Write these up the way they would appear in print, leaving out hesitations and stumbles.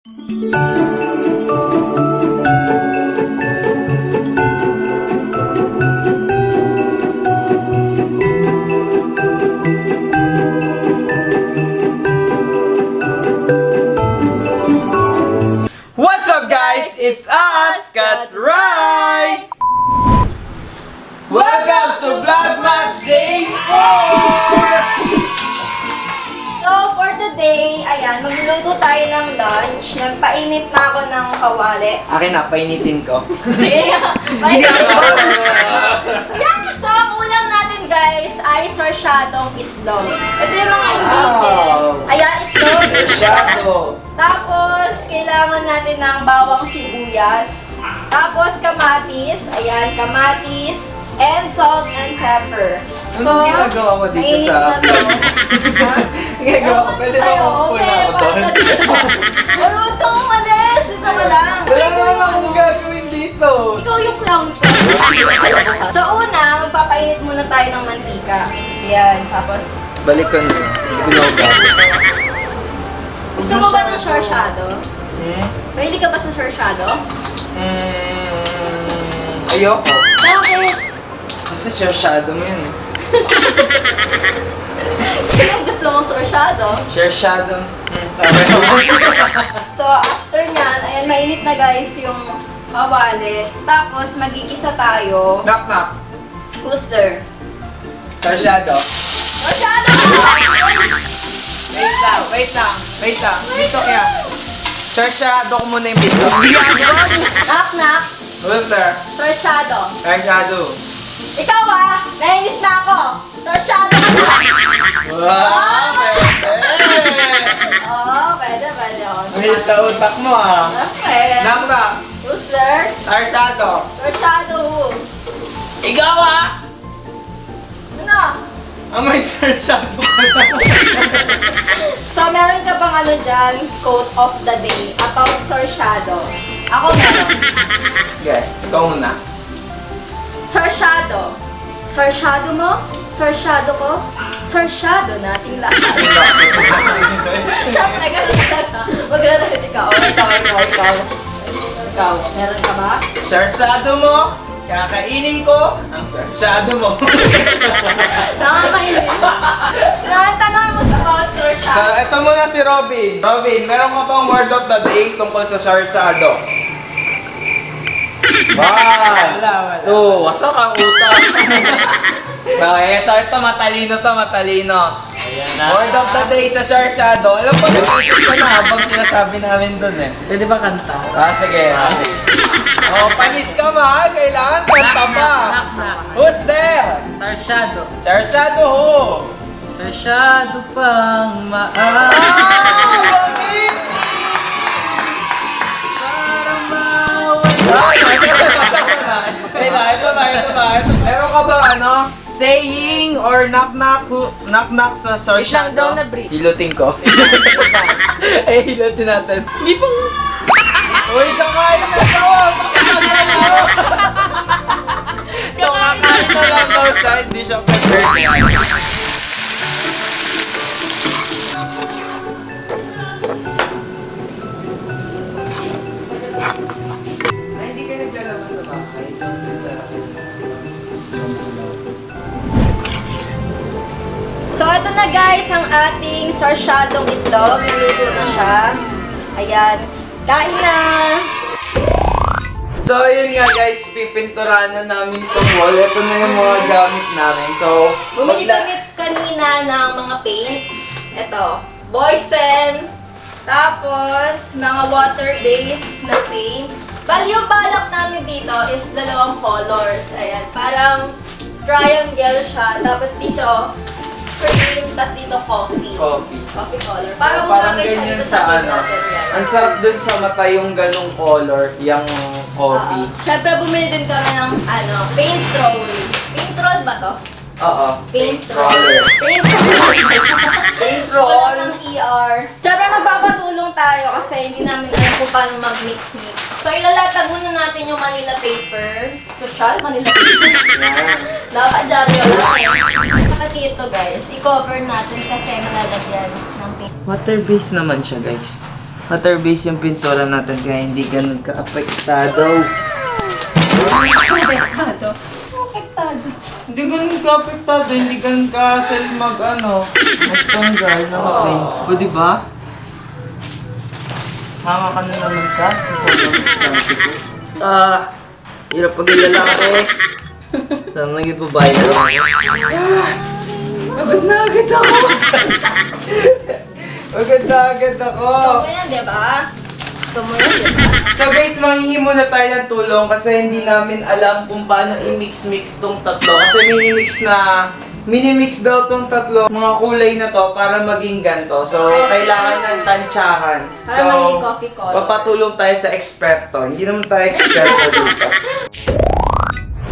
What's up guys? It's us, Cut Right! Welcome to Vlogmas Day 4! So, for today, ayan, magluluto tayo ng lunch. Nagpainit na ako ng kawali. Akin na, painitin ko. Kaya, painit ko. Yan! So, ang ulam natin guys ay sarsyadong itlog. Ito yung mga ingredients. Ayan, itlog. Shadow! Tapos, kailangan natin ng bawang sibuyas. Tapos, kamatis. Ayan, kamatis. And salt and pepper. Anong ginagawa mo dito mainit sa... na to. Ha? Ginagawa ko, pwede ba akong pula ko to? Huwag kang umalis! Dito ka lang. Wala naman akong gagawin dito. Ikaw yung clown ko. So una, magpapainit muna tayo ng mantika. Ayan, tapos... Balik ko na. Ginagawa. Gusto mo ba ng sarsyado? Hmm? Mahilig ka ba sa sarsyado? Ayoko. Bakit? Kasi shadow mo yun. Sino gusto mong sarsyado? Share shadow. So after nyan, ayan, mainit na guys yung kawali. Tapos magigisa tayo. Knock knock. Who's there? Share shadow. Sarsyado! Wait lang. Dito kaya. Share shadow ko muna yung video. Knock knock! Who's there? Sarsyado! Share shadow. Ikaw nainis na ako! Sarsyado ka na! Wow! Pwede. Mahilis na utak mo ah. Okay. Knock knock. Who's there? Share shadow. Sarsyado who? Ikaw ah! Ano? May share shadow ka na. So, meron ka bang ano dyan, quote of the day about sarsyado? Ako meron. Okay, ikaw muna. Sarsyado. Sarsyado mo? Sarsyado ko? Sarsyado nating lahat. Siyempre, ganun talaga. Magra-read ikaw. Ikaw, meron ka ba? Share shadow mo. Kakainin ko ang shadow mo. Nakakainis. Tanong mo sa about sarsyado. Ito muna si Robin. Robin, meron ka bang word of the day tungkol sa share shadow? Wala. Wasa kang utak. Okay, ito matalino. Ayan na. Word of the day sa share shadow. Alam ko, nag-isip ko na habang sinasabi namin dun eh. Pwede ba kanta? Sige. Panis ka mahal. Kailangan kanta pa. Knock. Who's there? Sarsyado. Share shadow who? Sarsyado pang maaari. Bakit? Ito ba? Meron ka ba saying or knock sa sarsyado? Hilutin ko. Hilutin natin. Hindi po. Uy, kakain na daw! Pakakain mo! So, kakain na lang daw siya, hindi siya prepared. Hindi ka naglalabas sa bahay. So, ito na guys, ang ating sarsyadong itlog. Niluto na siya. Ayan. Kain na! So, yun nga guys, pipinturahan na namin itong wall. Ito na yung mga gamit namin. So, Bumili kami kanina ng mga paint. Ito, Boysen. Tapos, mga water-based na paint. Bali, yung balak namin dito is dalawang colors. Ayan, parang triangle siya. Tapos dito, cream. Tapos dito, coffee. Coffee color. Parang parang umagay siya ganyan dito sa sa paint natin. Yan. Ang sarap dun sa mata yung ganong color, yung coffee. Siyempre, bumili din kami ng paint roll. Paint roll ba to? Oo. Paint Roller. roll. Paint roll. Paint roll. Wala ng ER. Siyempre, magpapatulong tayo kasi hindi namin alam kung paano mag-mix-mix. So, ilalatag muna natin yung Manila paper. Social? Manila paper. Dapat dyan yun. Saka dito, guys, i-cover natin kasi malalagyan ng paint. Water-based naman siya, guys. Water base yung pintura natin kaya hindi ganun ka-apektado. Apektado. Apektado. Hindi ganun ka-apektado, hindi ganun ka-hassle magtanggal ng paint. O diba? Hanga ka na naman ka sa sobrang diskarte ko. Hirap pag-ilala ako. Saan nag-ipabayad na lang ako? Agad na agad ako! Agad na agad ako! Gusto mo yan, diba? Gusto mo yan, diba? So guys, manghingi muna tayo ng tulong kasi hindi namin alam kung paano i-mix-mix tong tatlo. Kasi minimix daw tong tatlo mga kulay na to para maging ganto. So, kailangan ng tansyahan. Para maging coffee color. Papatulong tayo sa eksperto. Hindi naman tayo eksperto dito.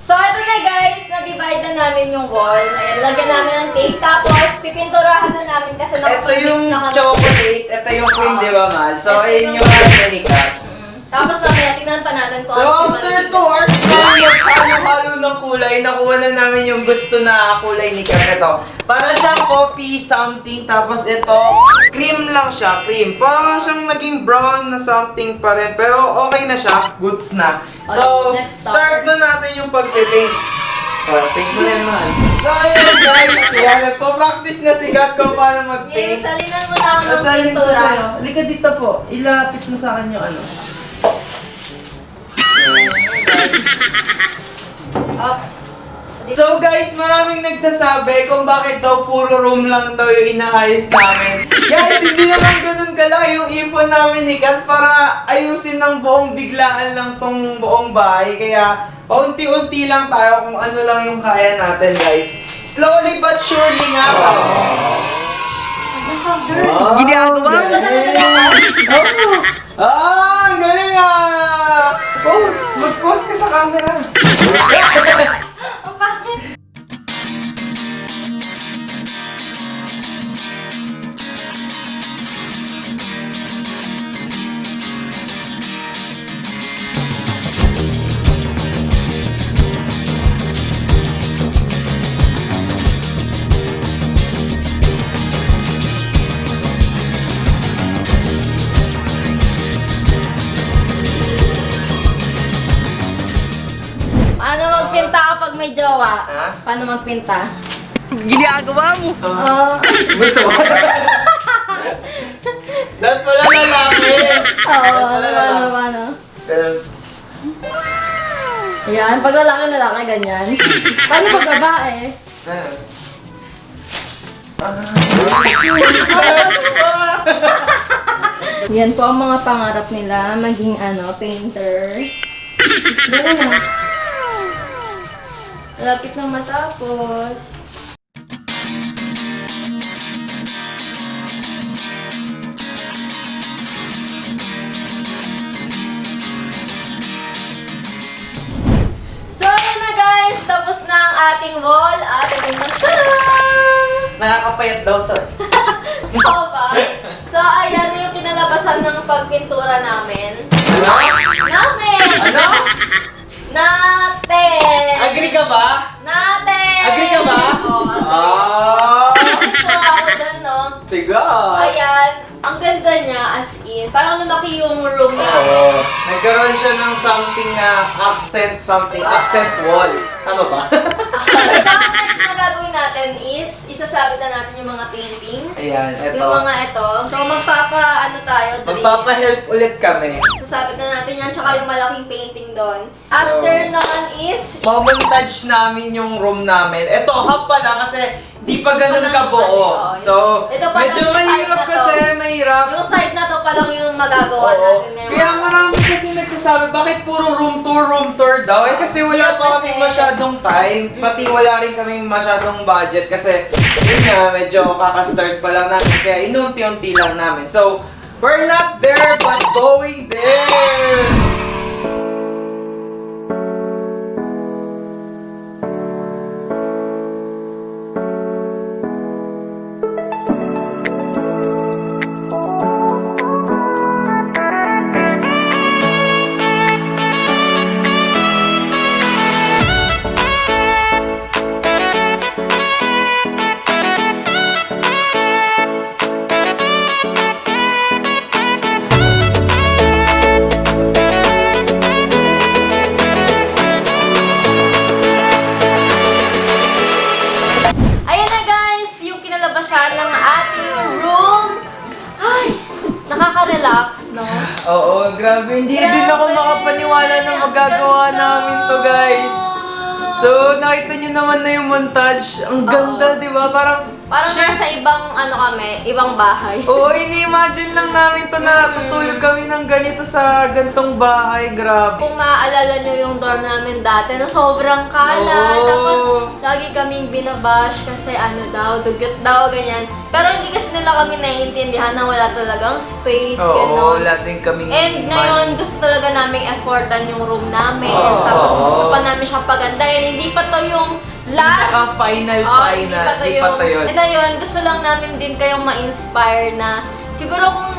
So, ito na guys, na-divide na namin yung wall. Ayan, lagyan namin ng tape. Tapos, pipinturahan na namin kasi Ito nakapag-mix yung na kami. chocolate, ito yung cream, Oo. di ba, Mal? So, Ito ayun yung- yung America. Tapos mamaya, tignan pa natin kung So, ano after yung 2 hours na halo-halo ng kulay, nakuha na namin yung gusto na kulay ni Kat. Ito, para siyang coffee something, tapos ito, cream lang siya, cream. Parang siyang naging brown na something pa rin, pero okay na siya, goods na. So, Okay, let's start start. na natin yung pag-paint. Paint mo na yan, Mahal. So, ayun guys, yan, nagpo-practice na si Kat kung paano Okay, mag-paint. salinan mo na ako ng Asalin ko pintura. sa'yo. Halika dito po, ilapit mo sa akin yung ano. Oops. So guys, maraming nagsasabi kung bakit daw puro room lang daw yung inaayos namin. Guys, hindi naman ganun kalaki yung ipon namin ni Kat para ayusin ng buong biglaan lang tong buong bahay. Kaya paunti-unti lang tayo kung ano lang yung kaya natin guys. Slowly but surely nga. Ginagawa Ano ba ang galing ah! Pose! Mag-pose ka sa camera. Ang bakit? Paano magpinta kapag may jowa? Ha? Paano magpinta? Gusto mo? Dapat pala lalaki. Oo, paano? Ganun. Ayan, pag lalaki, ganyan. Paano pag babae? Ganun. Yan po ang mga pangarap nila, maging painter. Ganun na. Lapit na matapos. So, yun na guys, tapos na ang ating wall at ito na siya! Nakakapayat daw to. Oo ba? So, ayan na yung kinalabasan ng pagpintura namin. Ano? Namin! Ano? Natin! Agree ka ba? Natin! Agree ka ba? Oo, agree. Ah! Pintura ako dyan, no? Sigas! Ayan, ang ganda niya, as in. Parang lumaki yung room Oo. namin. Nagkaroon siya ng something na accent wall. Tama ba? So, ang next na gagawin natin is, isasabit na natin yung mga paintings. Ayan, eto. Yung mga ito. So, tayo, drill. Magpapa-help ulit kami. Sasabit na natin yan, tsaka yung malaking painting doon. After nun is, Mamontage namin yung room namin. Ito, half pala kasi di pa ganun Ito pa lang kabuo. yung ano, So, ito pa lang medyo yung side mahirap na to. kasi, mahirap. yung side na to pa lang yung magagawa Oo. natin ngayon. Kaya marami kasi nagsasabi, bakit puro room tour daw? Eh kasi wala pa kami Kasi- masyadong time, pati wala rin kami masyadong budget kasi yun nga, medyo kakastart pa lang namin, kaya inunti-unti lang namin. So, we're not there but going there! relax, no? Oo, grabe. Hindi din ako makapaniwala na magagawa namin to, guys. So, nakita nyo naman na yung montage. Ang ganda, di ba? Parang nasa ibang, ibang bahay. Oo, ini-imagine lang namin to na tutulog kami ng ganito sa gantong bahay. Grabe. Kung maaalala nyo yung dorm namin dati, na sobrang kalat. Oo. Tapos, lagi kaming binabash kasi dugyot daw, ganyan. Pero hindi kasi nila kami naiintindihan na wala talagang space, Oo, gano'n. wala din kaming And ngayon, gusto talaga naming effortan yung room namin. Tapos, gusto pa namin siya pagandahin. Hindi pa to yung last. Final. Hindi pa to yun. And ayun, gusto lang namin din kayong ma-inspire na siguro kung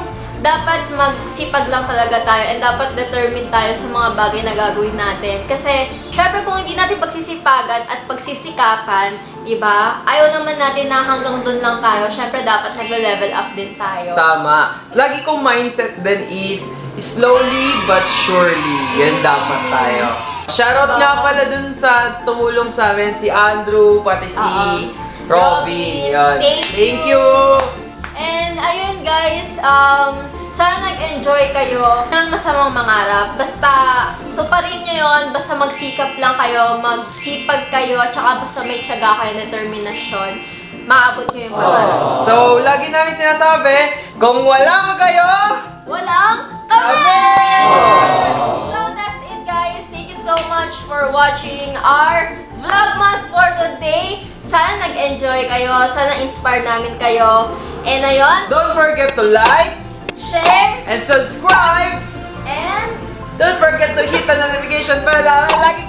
dapat magsipag lang talaga tayo and dapat determined tayo sa mga bagay na gagawin natin. Kasi, syempre kung hindi natin pagsisipagan at pagsisikapan, diba? Ayaw naman natin na hanggang dun lang tayo. Syempre dapat nagle-level up din tayo. Tama. Lagi kong mindset din is slowly but surely. Yan dapat tayo. Shoutout nga pala dun sa tumulong sa amin, si Andrew, pati si Robin. Yan. Thank you! And ayun guys, sana nag-enjoy kayo ng masamang mangarap. Basta tuparin nyo yun, basta magsikap lang kayo, magsipag kayo, at saka basta may tiyaga kayo, determinasyon, maabot nyo yung pangarap. So, lagi namin sinasabi, kung walang kayo, Walang kami! So that's it guys. Thank you so much for watching our Vlogmas for today. Sana nag-enjoy kayo, sana inspire namin kayo. And ayun, don't forget to like share, and subscribe. and Don't forget to hit the notification bell. Lagi